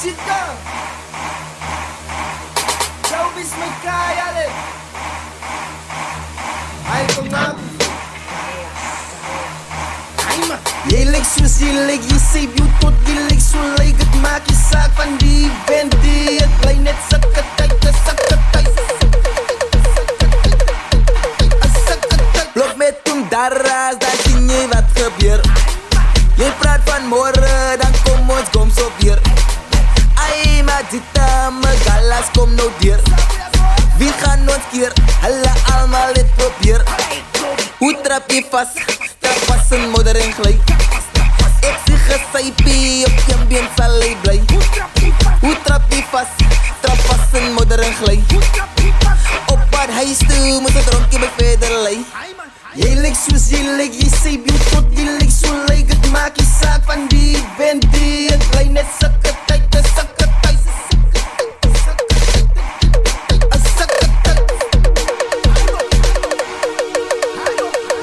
Música Showbiz may kaya rin Ay pangam Yilig susilig Yisib yutot gilig Sulay gat makisak Pandi bendi At laynet sa katay Sa katay Blok met toen daras Daar zie je wat gebeurt Je praat van morgen Dan kom ons kom zo weer Ai maar dita me galas kom nou dier Wie gaan ons keer Hulle allemaal het probeer Hoe trap je vast Trap vast een moeder en glij Ik zie gesypie Op je been sal hy blij Hoe trap je vast Trap vast een moeder en glij Op pad huis toe Moet het dronkie by verder lei Jy lyk soos jy lyk Jy sê beautot Jy lyk so lyk Het maak jy saak van die Bendy Het bly net sikke tyd Sikke tyd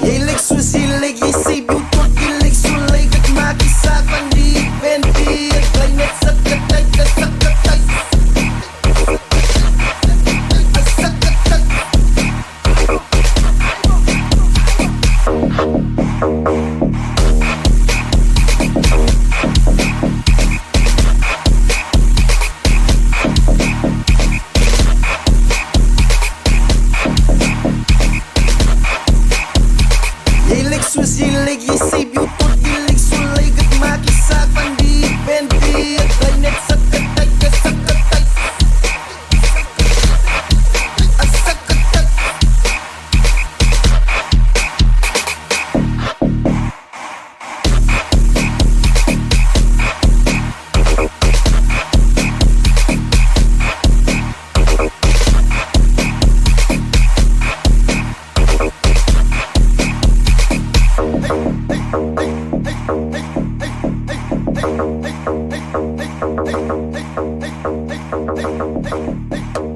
Jy lyk soos jy lyk Jy sê beautot Jy lyk so lyk Het maak jy saak van die Bendy Het bly net sikke tyd Sikke tyd Jy lyk soos jy lyk, jy sê beautot, jy lyk so lyk Het maak jy saak van die Bendy Het bly net sikke tyd, sikke tyd Sikke tyd Hey